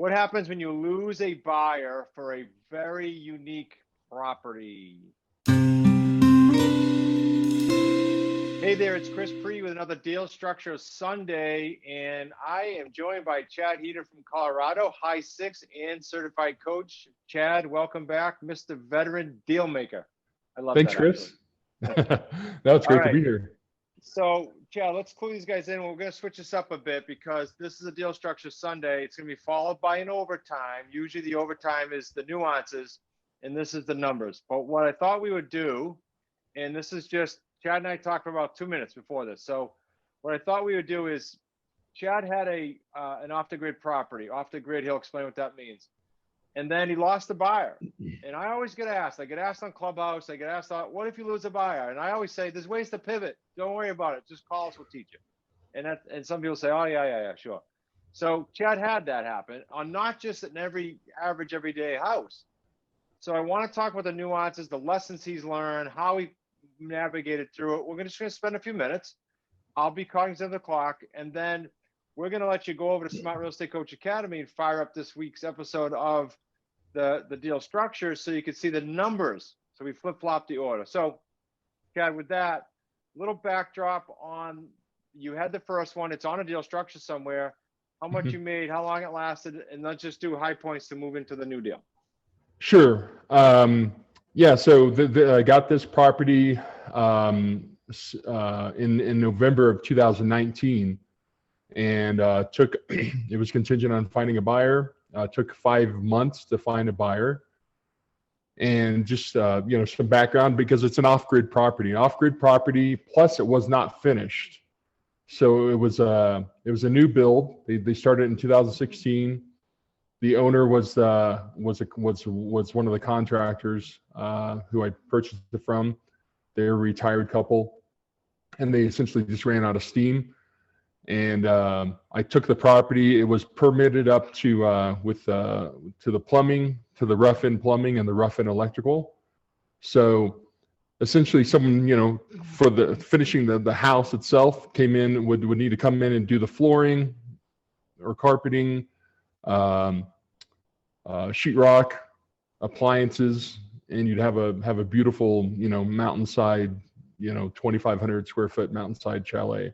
What happens when you lose a buyer for a very unique property? Hey there, it's Chris Pree with another Deal Structure Sunday, and I am joined by Chad Heeter from Colorado, High Six and certified coach. Chad, welcome back, Mr. Veteran Deal Maker. I love Thanks, that. Chris. No, it's great to be here. So, Chad, let's clue these guys in. We're going to switch this up a bit because this is a Deal Structure Sunday. It's going to be followed by an overtime. Usually the overtime is the nuances, and this is the numbers. But what I thought we would do, and this is just, Chad and I talked for about 2 minutes before this. So what I thought we would do is Chad had an off-the-grid property. Off the grid, he'll explain what that means. And then he lost the buyer. And I always get asked. I get asked on Clubhouse. I get asked, what if you lose a buyer? And I always say, there's ways to pivot. Don't worry about it. Just call us. We'll teach you. And some people say, oh, yeah, sure. So Chad had that happen on not just an average everyday house. So I want to talk about the nuances, the lessons he's learned, how he navigated through it. We're just going to spend a few minutes. I'll be cognizant of the clock, and then we're going to let you go over to Smart Real Estate Coach Academy and fire up this week's episode of the deal structure so you can see the numbers. So we flip-flop the order. So Chad, with that little backdrop on, you had the first one, it's on a deal structure somewhere, how much you made, how long it lasted, and let's just do high points to move into the new deal. Sure. Yeah, so I got this property in November of 2019, and it was contingent on finding a buyer. Took 5 months to find a buyer, and just some background, because it's an off-grid property. Plus it was not finished, so it was a new build. They started in 2016. The owner was one of the contractors who I purchased it from. They're a retired couple, and they essentially just ran out of steam. And I took the property. It was permitted up to the plumbing, to the rough-in plumbing and the rough-in electrical. So essentially, someone for the finishing the house itself came in would need to come in and do the flooring or carpeting. Sheetrock, appliances, and you'd have a beautiful, mountainside, 2,500 square foot mountainside chalet.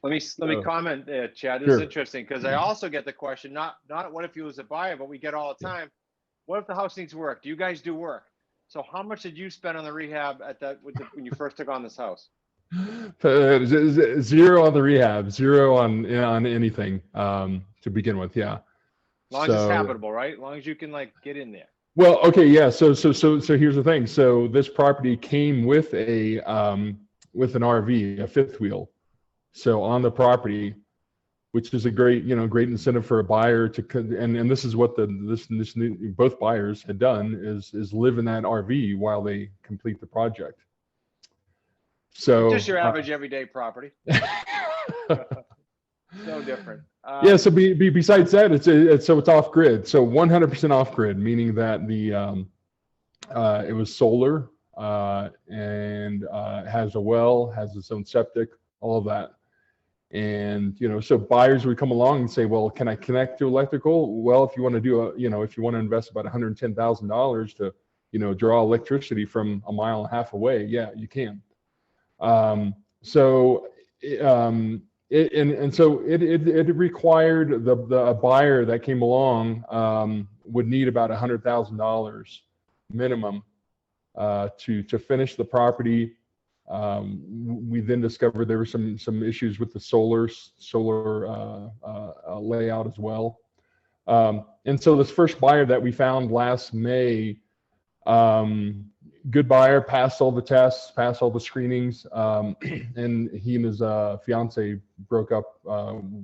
Let me comment there, Chad. This is interesting because I also get the question, not what if you lose a buyer, but we get all the time, what if the house needs work? Do you guys do work? So how much did you spend on the rehab when you first took on this house? Zero on the rehab, zero on anything to begin with. Yeah. As long as it's habitable, right? As long as you can get in there. Well, okay, yeah. So here's the thing. So this property came with an RV, a fifth wheel. So on the property, which is a great incentive for a buyer to, and this is what both buyers had done is live in that RV while they complete the project. So just your average everyday property. So different. Yeah. So besides that, it's off grid. So 100% off grid, meaning that it was solar and has a well, has its own septic, all of that. And so buyers would come along and say, well, can I connect to electrical? Well, if you want to do if you want to invest about $110,000 to draw electricity from a mile and a half away, yeah, you can. So it required a buyer that came along would need about $100,000 minimum to finish the property. We then discovered there were some issues with the solar layout as well. And so this first buyer that we found last May, good buyer, passed all the tests, passed all the screenings, and he and his fiance broke up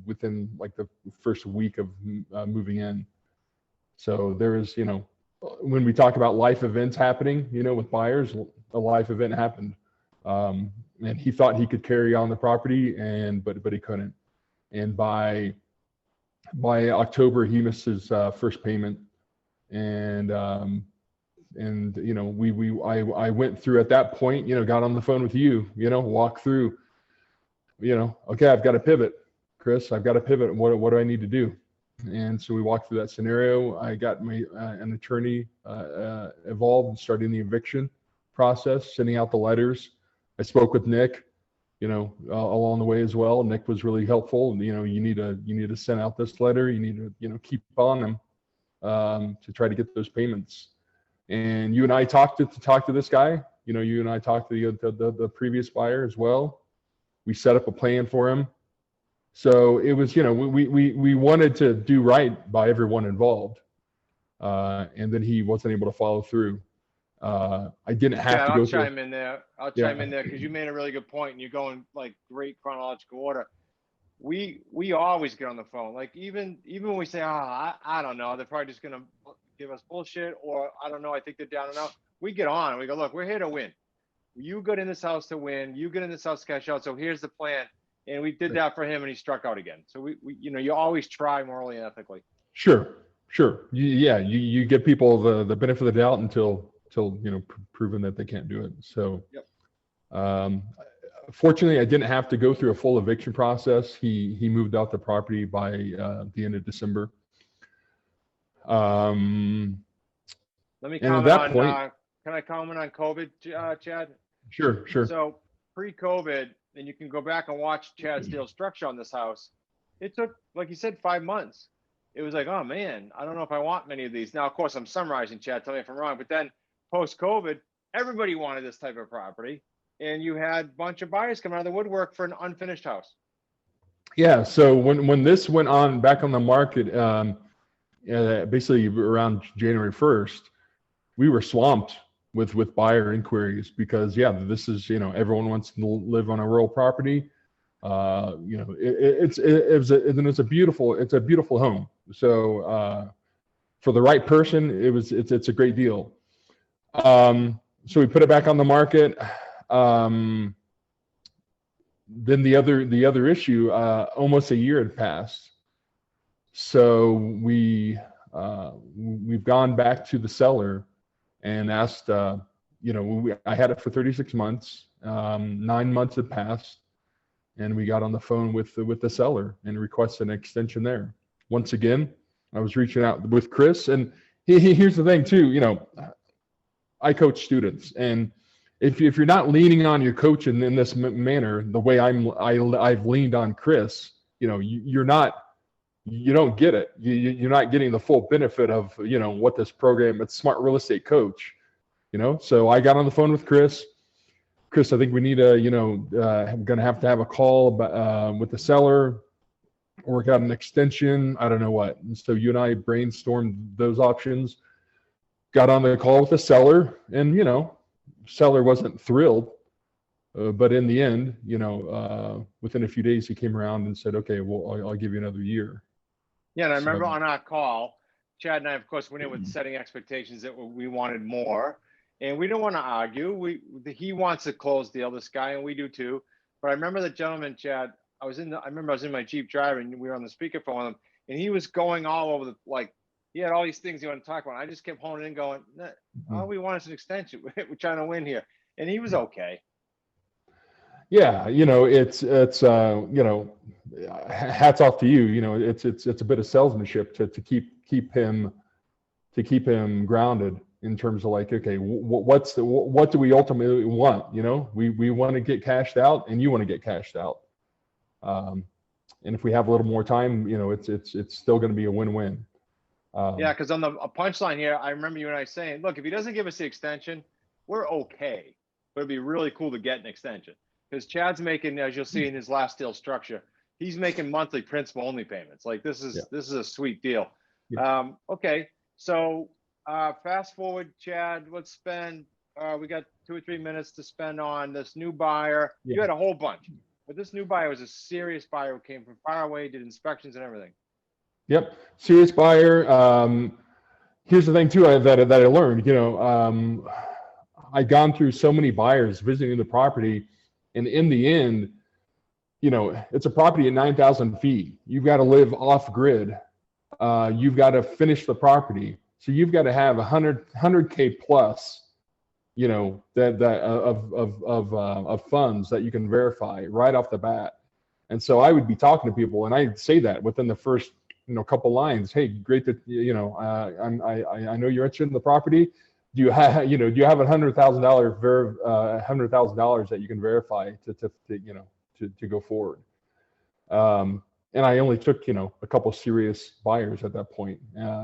within the first week of moving in. So there is, when we talk about life events happening, with buyers, a life event happened. And he thought he could carry on the property, but he couldn't. And by October, he missed his first payment, and I went through at that point, got on the phone with you, walk through, okay, I've got to pivot, Chris, I've got to pivot. What do I need to do? And so we walked through that scenario. I got an attorney involved in starting the eviction process, sending out the letters. I spoke with Nick, along the way as well. Nick was really helpful. You need to send out this letter. You need to, keep on them to try to get those payments. And you and I talked to this guy. You and I talked to the previous buyer as well. We set up a plan for him. So it was, we wanted to do right by everyone involved. And then he wasn't able to follow through. I didn't have to go through. I'll chime in there because you made a really good point and you're going like great chronological order. We always get on the phone. Like even when we say, I don't know, they're probably just going to give us bullshit, or I don't know, I think they're down and out. We get on and we go, look, we're here to win. You got in this house to win. You get in this house to cash out. So here's the plan. And we did that for him and he struck out again. So we you always try morally and ethically. Sure. You give people the benefit of the doubt until proven that they can't do it. So, fortunately, I didn't have to go through a full eviction process. He moved out the property by the end of December. Let me comment on. Can I comment on COVID, Chad? Sure. So pre-COVID, and you can go back and watch Chad's steel structure on this house. It took, like you said, 5 months. It was like, oh man, I don't know if I want many of these. Now, of course, I'm summarizing, Chad. Tell me if I'm wrong. But then post-COVID, everybody wanted this type of property, and you had a bunch of buyers come out of the woodwork for an unfinished house. Yeah. So when this went on back on the market, basically around January 1st, we were swamped with buyer inquiries because this is, everyone wants to live on a rural property. It's a beautiful home. So for the right person, it's a great deal. So we put it back on the market. Then the other issue, almost a year had passed. So we've gone back to the seller and asked, I had it for 36 months, 9 months had passed, and we got on the phone with the seller and requested an extension there. Once again, I was reaching out with Chris, and here's the thing too, I coach students, and if you're not leaning on your coach in this manner, the way I've leaned on Chris, you don't get it. You're not getting the full benefit of, what this program, it's Smart Real Estate Coach, So I got on the phone with Chris. Chris, I think we need I'm going to have a call with the seller, work out an extension. I don't know what. And so you and I brainstormed those options, got on the call with the seller, and, seller wasn't thrilled. But in the end, within a few days, he came around and said, okay, well, I'll give you another year. Yeah, and I remember on our call, Chad and I, of course, went in with setting expectations that we wanted more, and we don't want to argue. He wants to close deal, this guy, and we do too. But I remember the gentleman, Chad. I remember I was in my Jeep driving, and we were on the speakerphone with him, and he was going all over he had all these things he wanted to talk about. I just kept honing in, going, all we want is an extension. We're trying to win here, and he was okay. Yeah, it's hats off to you. It's a bit of salesmanship to keep him grounded in terms of okay, what do we ultimately want? We want to get cashed out, and you want to get cashed out. And if we have a little more time, it's still going to be a win-win. Because on the punchline here, I remember you and I saying, look, if he doesn't give us the extension, we're okay, but it'd be really cool to get an extension. Because Chad's making, as you'll see in his last deal structure, he's making monthly principal only payments. This is a sweet deal. Yeah. Okay, so fast forward, Chad. Let's spend. We got 2 or 3 minutes to spend on this new buyer. Yeah. You had a whole bunch, but this new buyer was a serious buyer who came from far away, did inspections and everything. Yep, serious buyer. Here's the thing too that I learned. I'd gone through so many buyers visiting the property. And in the end, it's a property at 9,000 feet. You've got to live off grid. You've got to finish the property. So you've got to have 100K plus, of funds that you can verify right off the bat. And so I would be talking to people, and I'd say that within the first a couple lines. Hey, great that I know you're interested in the property. Do you have do you have $100,000 that you can verify to go forward? And I only took a couple serious buyers at that point.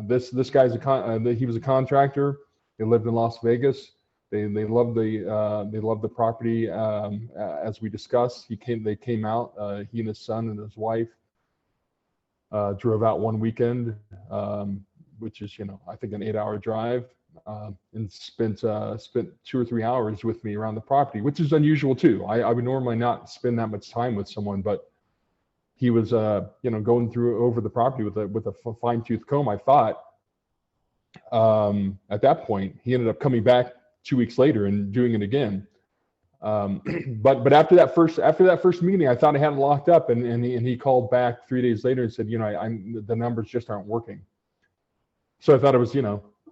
This guy's he was a contractor. They lived in Las Vegas. They loved the property, as we discussed. They came out. He and his son and his wife drove out one weekend, which is I think an 8-hour drive, and spent 2 or 3 hours with me around the property, which is unusual too. I would normally not spend that much time with someone, but he was going over the property with a fine-tooth comb, I thought. At that point, he ended up coming back 2 weeks later and doing it again. But after that first meeting, I thought I had it locked up, and he called back 3 days later and said, the numbers just aren't working. So I thought it was,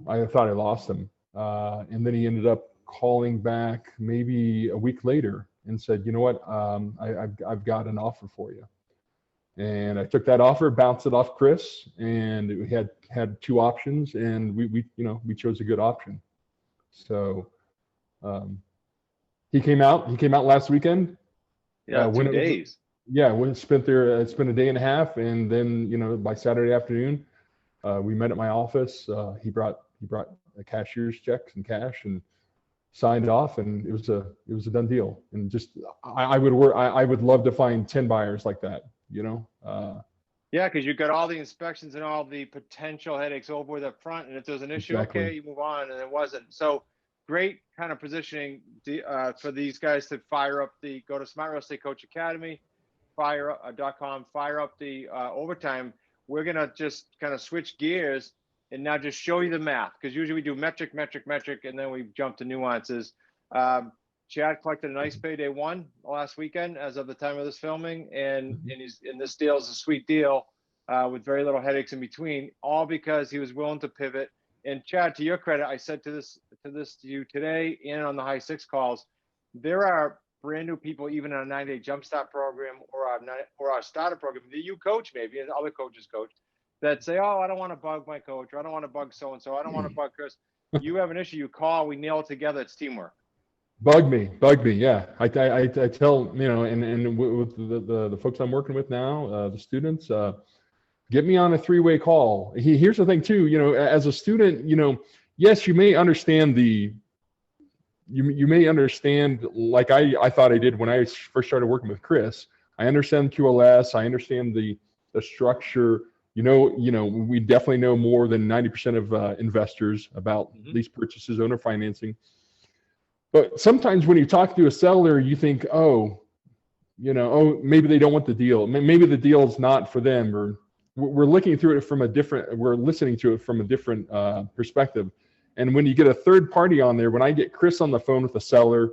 I thought I lost him. And then he ended up calling back maybe a week later and said, you know what, I've got an offer for you. And I took that offer, bounced it off Chris, and we had 2 options, and we chose a good option. So he came out last weekend. Yeah, 2 days. We spent there. Spent a day and a half, and then by Saturday afternoon, we met at my office. He brought a cashier's check and cash and signed it off, and it was a done deal. And just I would love to find 10 buyers like that. Yeah, because you got all the inspections and all the potential headaches over the front, and if there's an issue, Exactly. okay, you move on, and it wasn't. So great kind of positioning for these guys to go to Smart Real Estate Coach Academy, .com, fire up the overtime. We're gonna just kind of switch gears and now just show you the math, because usually we do metric, and then we jump to nuances. Chad collected a nice payday one last weekend as of the time of this filming, and this deal is a sweet deal with very little headaches in between, all because he was willing to pivot. And Chad, to your credit, I said to you today and on the high 6 calls, there are brand new people, even in a 90-day jumpstart program or our starter program that you coach, maybe, and other coaches coach, that say, oh, I don't want to bug my coach, or I don't want to bug so-and-so, I don't want to bug Chris. You have an issue, you call, we nail it together, it's teamwork. Bug me. Yeah. I tell, and with the folks I'm working with now, the students, get me on a 3-way call. Here's the thing too, as a student, yes, you may understand you may understand, like I thought I did when I first started working with Chris. I understand QLS. I understand the structure. We definitely know more than 90% of investors about lease purchases, owner financing. But sometimes when you talk to a seller, you think, maybe they don't want the deal. Maybe the deal is not for them, or we're listening to it from a different perspective. And when you get a third party on there, when I get Chris on the phone with the seller,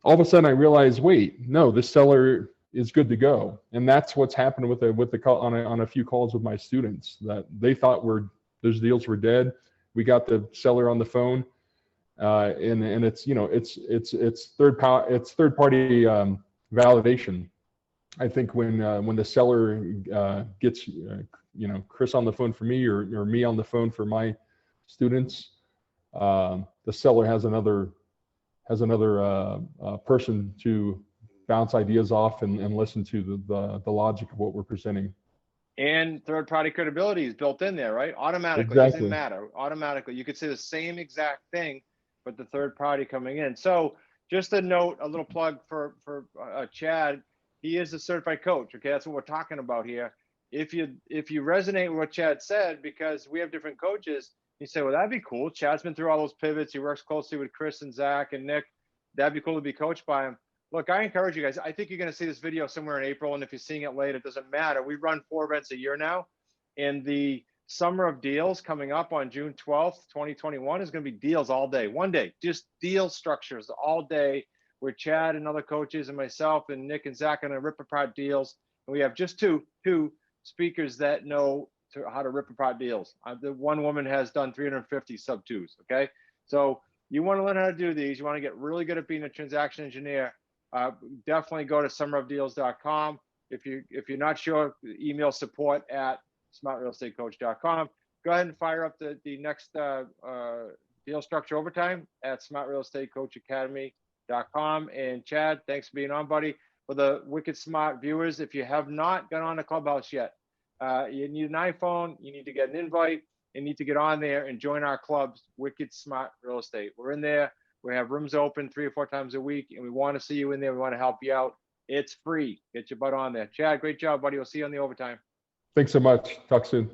all of a sudden I realize, wait, no, this seller is good to go. And that's what's happened with the call on a few calls with my students, that they thought those deals were dead. We got the seller on the phone. And it's third party validation. I think when the seller gets Chris on the phone for me, or me on the phone for my students, the seller has another person to bounce ideas off and listen to the logic of what we're presenting. And third party credibility is built in there, right? Automatically. Exactly. It doesn't matter. Automatically, you could say the same exact thing, but the third party coming in. So just a note, a little plug for Chad. He is a certified coach. Okay, that's what we're talking about here. If you resonate with what Chad said, because we have different coaches, you say, well, that'd be cool. Chad's been through all those pivots. He works closely with Chris and Zach and Nick. That'd be cool to be coached by him. Look, I encourage you guys. I think you're going to see this video somewhere in April, and if you're seeing it late, it doesn't matter. We run 4 events a year now, and the Summer of Deals coming up on June 12th, 2021 is going to be deals all day. One day, just deal structures all day, where Chad and other coaches and myself and Nick and Zach are going to rip apart deals. And we have just two speakers that know how to rip apart deals. The one woman has done 350 sub 2s. Okay. So you want to learn how to do these. You want to get really good at being a transaction engineer. Definitely go to summerofdeals.com. If you're not sure, email support@smartrealestatecoach.com. Go ahead and fire up the next deal structure overtime at smartrealestatecoachacademy.com. And Chad, thanks for being on, buddy. For the Wicked Smart viewers, if you have not got on the Clubhouse yet, you need an iPhone, you need to get an invite, you need to get on there and join our clubs, Wicked Smart Real Estate. We're in there. We have rooms open 3 or 4 times a week, and we want to see you in there. We want to help you out. It's free. Get your butt on there. Chad, great job, buddy. We'll see you on the overtime. Thanks so much. Talk soon.